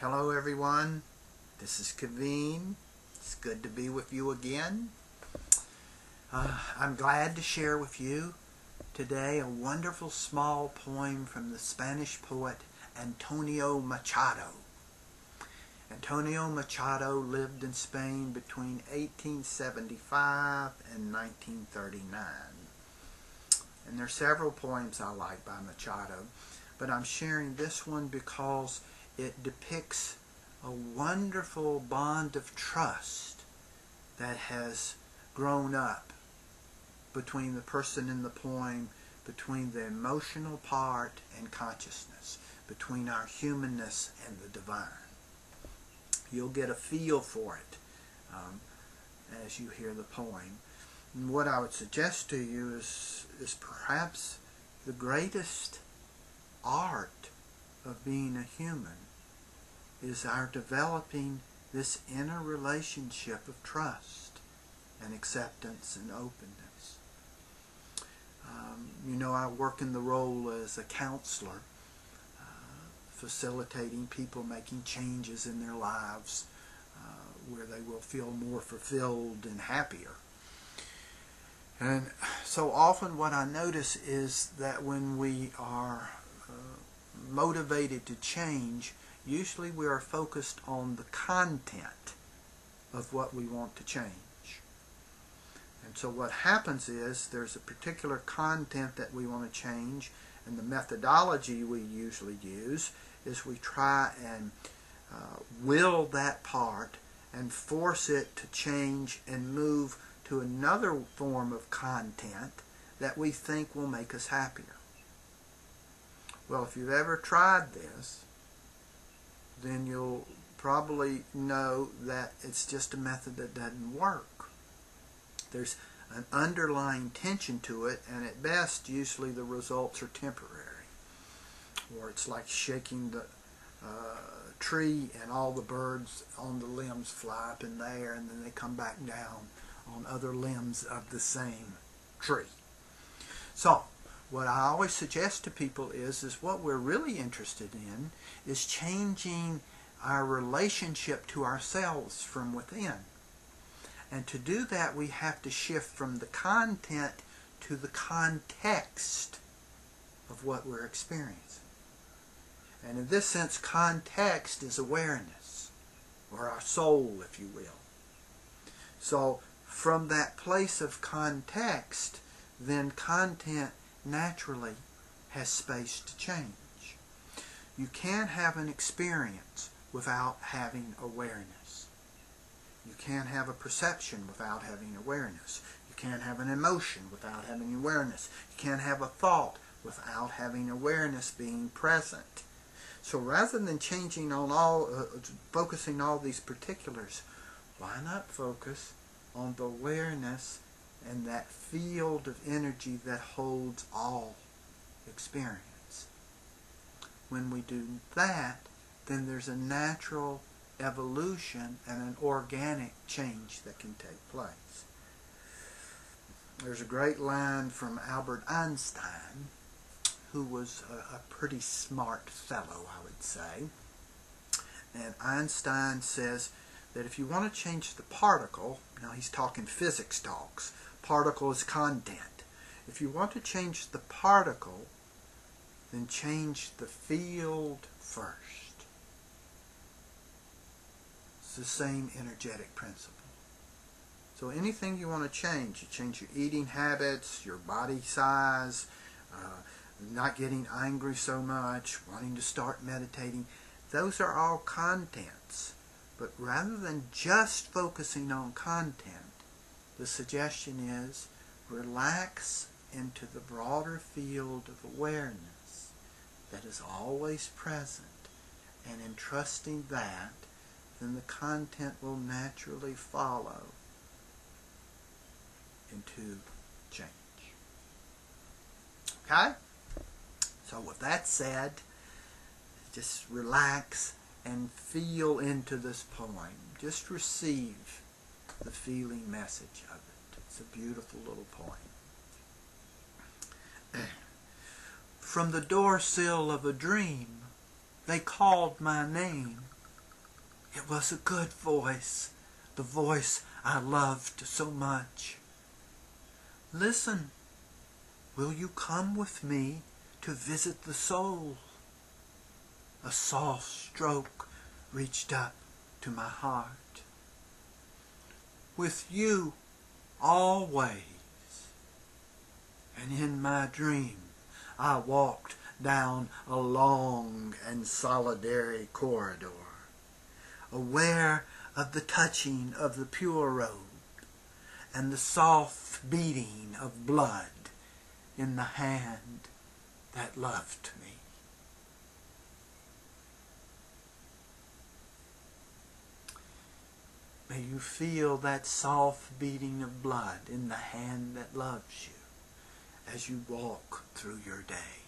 Hello everyone, this is Kaveen. It's good to be with you again. I'm glad to share with you today a wonderful small poem from the Spanish poet Antonio Machado. Antonio Machado lived in Spain between 1875 and 1939. And there are several poems I like by Machado, but I'm sharing this one because it depicts a wonderful bond of trust that has grown up between the person in the poem, between the emotional part and consciousness, between our humanness and the divine. You'll get a feel for it as you hear the poem. And what I would suggest to you is perhaps the greatest art of being a human is our developing this inner relationship of trust and acceptance and openness. I work in the role as a counselor, facilitating people making changes in their lives where they will feel more fulfilled and happier. And so often what I notice is that when we are motivated to change, usually we are focused on the content of what we want to change. And so what happens is there's a particular content that we want to change, and the methodology we usually use is we try and will that part and force it to change and move to another form of content that we think will make us happier. Well, if you've ever tried this, then you'll probably know that it's just a method that doesn't work. There's an underlying tension to it, and at best, usually the results are temporary. Or it's like shaking the tree and all the birds on the limbs fly up in the air and then they come back down on other limbs of the same tree. So, what I always suggest to people is what we're really interested in is changing our relationship to ourselves from within. And to do that, we have to shift from the content to the context of what we're experiencing. And in this sense, context is awareness, or our soul, if you will. So, from that place of context, then content naturally has space to change. You can't have an experience without having awareness. You can't have a perception without having awareness. You can't have an emotion without having awareness. You can't have a thought without having awareness being present. So rather than changing on focusing all these particulars, why not focus on the awareness and that field of energy that holds all experience? When we do that, then there's a natural evolution and an organic change that can take place. There's a great line from Albert Einstein, who was a pretty smart fellow, I would say. And Einstein says that if you want to change the particle, now he's talking physics talks, particle is content. If you want to change the particle, then change the field first. It's the same energetic principle. So anything you want to change, you change your eating habits, your body size, not getting angry so much, wanting to start meditating, those are all contents. But rather than just focusing on content, the suggestion is relax into the broader field of awareness that is always present, and in trusting that, then the content will naturally follow into change. Okay? So with that said, just relax and feel into this poem. Just receive the feeling message of it. It's a beautiful little poem. From the doorsill of a dream, they called my name. It was a good voice, the voice I loved so much. Listen, will you come with me to visit the soul? A soft stroke reached up to my heart. With you always. And in my dream I walked down a long and solitary corridor, aware of the touching of the pure robe and the soft beating of blood in the hand that loved me. May you feel that soft beating of blood in the hand that loves you as you walk through your day.